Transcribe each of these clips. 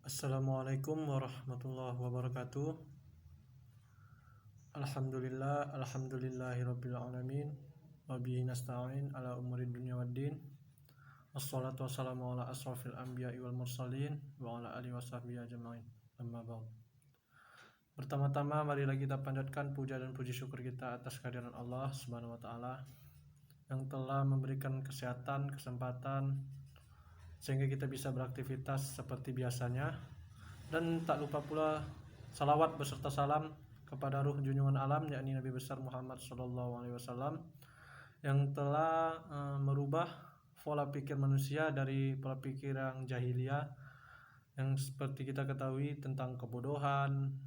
Assalamualaikum warahmatullahi wabarakatuh. Alhamdulillahirabbil alamin. Wa bihi nasta'in ala umuri dunya waddin. Wassalatu wassalamu ala asrofil anbiya'i wal mursalin wa ala alihi wasahbihi ajma'in. Amma ba'd. Pertama-tama marilah kita panjatkan puja dan puji syukur kita atas kehadiran Allah Subhanahu wa taala yang telah memberikan kesehatan, kesempatan sehingga kita bisa beraktivitas seperti biasanya. Dan tak lupa pula salawat beserta salam kepada ruh junjungan alam, yakni Nabi besar Muhammad SAW, yang telah merubah pola pikir manusia dari pola pikir yang jahiliyah, yang seperti kita ketahui tentang kebodohan,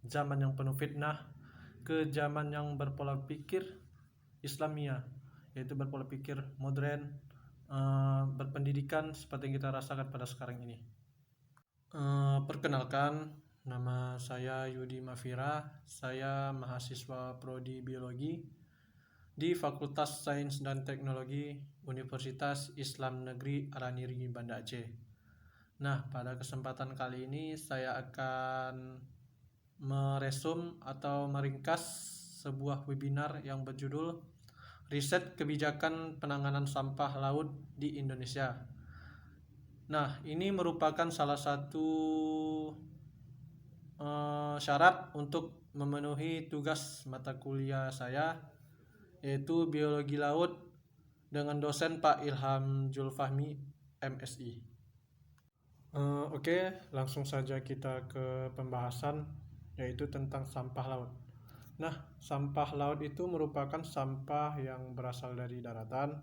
zaman yang penuh fitnah, ke zaman yang berpola pikir Islamiyah, yaitu berpola pikir modern, berpendidikan seperti yang kita rasakan pada sekarang ini. Perkenalkan, nama saya Yudi Mafira. Saya mahasiswa Prodi Biologi di Fakultas Sains dan Teknologi Universitas Islam Negeri Araniri, Banda Aceh. Nah, pada kesempatan kali ini saya akan meresum atau meringkas sebuah webinar yang berjudul Riset Kebijakan Penanganan Sampah Laut di Indonesia. Nah, ini merupakan salah satu syarat untuk memenuhi tugas mata kuliah saya, yaitu Biologi Laut dengan dosen Pak Ilham Julfahmi, MSI. Oke, langsung saja kita ke pembahasan, yaitu tentang sampah laut. Nah, sampah laut itu merupakan sampah yang berasal dari daratan,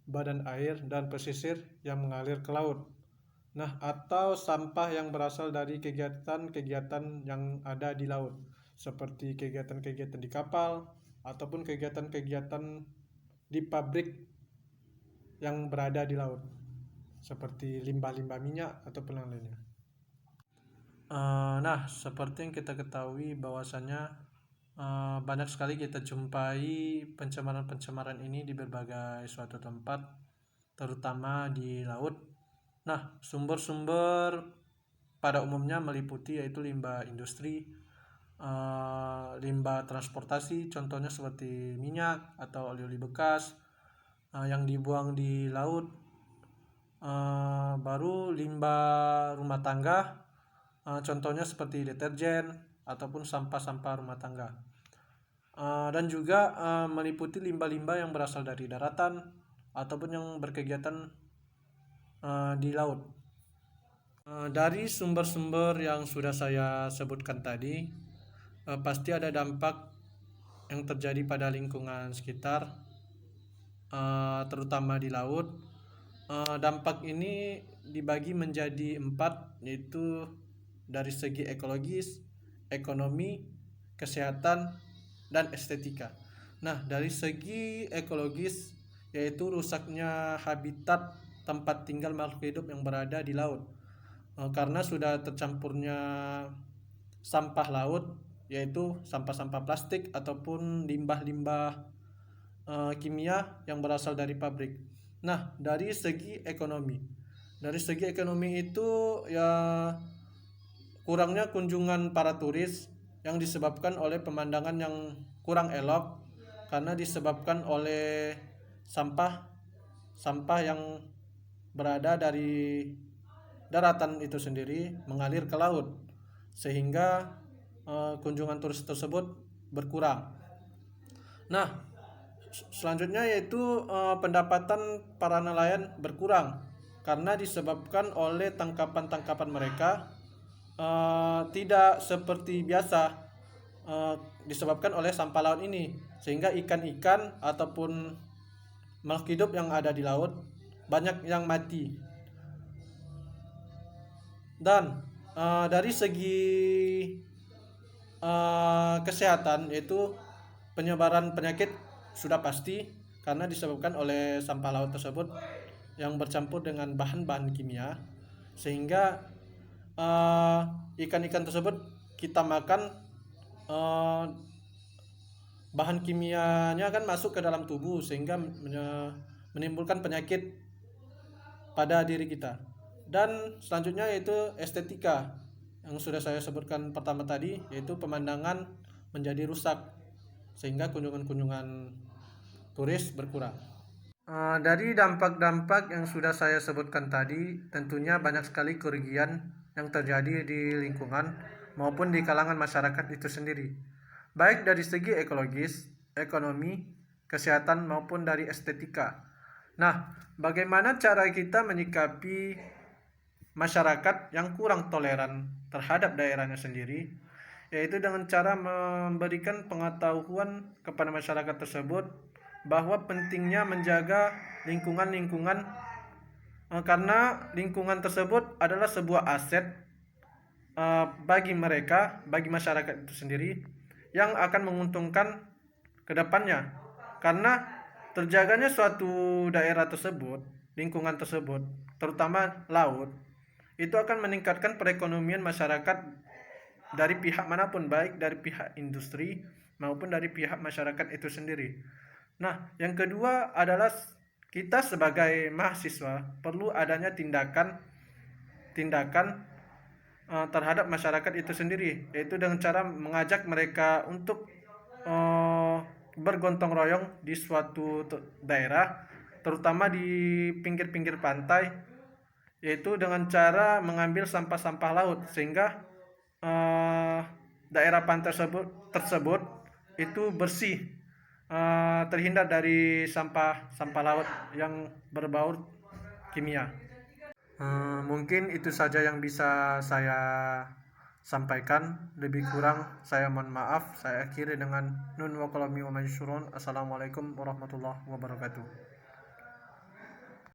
badan air, dan pesisir yang mengalir ke laut. Nah, atau sampah yang berasal dari kegiatan-kegiatan yang ada di laut, seperti kegiatan-kegiatan di kapal, ataupun kegiatan-kegiatan di pabrik yang berada di laut, seperti limbah-limbah minyak ataupun yang lainnya. Nah, seperti yang kita ketahui bahwasanya banyak sekali kita jumpai pencemaran-pencemaran ini di berbagai suatu tempat, terutama di laut. Nah, sumber-sumber pada umumnya meliputi yaitu limbah industri, limbah transportasi, contohnya seperti minyak atau oli-oli bekas yang dibuang di laut, baru limbah rumah tangga, contohnya seperti deterjen ataupun sampah-sampah rumah tangga, dan juga meliputi limbah-limbah yang berasal dari daratan ataupun yang berkegiatan di laut. Dari sumber-sumber yang sudah saya sebutkan tadi, pasti ada dampak yang terjadi pada lingkungan sekitar, terutama di laut. Dampak ini dibagi menjadi 4, yaitu dari segi ekologis, ekonomi, kesehatan, dan estetika. Nah, dari segi ekologis, yaitu rusaknya habitat tempat tinggal makhluk hidup yang berada di laut, karena sudah tercampurnya sampah laut, yaitu sampah-sampah plastik ataupun limbah-limbah kimia yang berasal dari pabrik. Nah, dari segi ekonomi itu ya kurangnya kunjungan para turis yang disebabkan oleh pemandangan yang kurang elok, karena disebabkan oleh sampah yang berada dari daratan itu sendiri mengalir ke laut, sehingga kunjungan turis tersebut berkurang. Nah, selanjutnya yaitu pendapatan para nelayan berkurang karena disebabkan oleh tangkapan-tangkapan mereka tidak seperti biasa, disebabkan oleh sampah laut ini, sehingga ikan-ikan ataupun makhluk hidup yang ada di laut banyak yang mati. Dan dari segi kesehatan, yaitu penyebaran penyakit sudah pasti karena disebabkan oleh sampah laut tersebut yang bercampur dengan bahan-bahan kimia, sehingga ikan-ikan tersebut kita makan, bahan kimianya kan masuk ke dalam tubuh sehingga menimbulkan penyakit pada diri kita. Dan selanjutnya yaitu estetika yang sudah saya sebutkan pertama tadi, yaitu pemandangan menjadi rusak sehingga kunjungan-kunjungan turis berkurang. Dari dampak-dampak yang sudah saya sebutkan tadi, tentunya banyak sekali kerugian yang terjadi di lingkungan maupun di kalangan masyarakat itu sendiri, baik dari segi ekologis, ekonomi, kesehatan maupun dari estetika. Nah, bagaimana cara kita menyikapi masyarakat yang kurang toleran terhadap daerahnya sendiri, yaitu dengan cara memberikan pengetahuan kepada masyarakat tersebut bahwa pentingnya menjaga lingkungan-lingkungan, karena lingkungan tersebut adalah sebuah aset bagi mereka, bagi masyarakat itu sendiri, yang akan menguntungkan ke depannya. Karena terjaganya suatu daerah tersebut, lingkungan tersebut, terutama laut, itu akan meningkatkan perekonomian masyarakat dari pihak manapun, baik dari pihak industri maupun dari pihak masyarakat itu sendiri. Nah, yang kedua adalah kita sebagai mahasiswa perlu adanya tindakan terhadap masyarakat itu sendiri, yaitu dengan cara mengajak mereka untuk bergotong royong di suatu daerah, terutama di pinggir-pinggir pantai, yaitu dengan cara mengambil sampah-sampah laut sehingga daerah pantai tersebut itu bersih, terhindar dari sampah laut yang berbau kimia. Mungkin itu saja yang bisa saya sampaikan. Lebih kurang saya mohon maaf. Saya akhiri dengan nun wa qalami wa mansyurun. Assalamualaikum warahmatullahi wabarakatuh.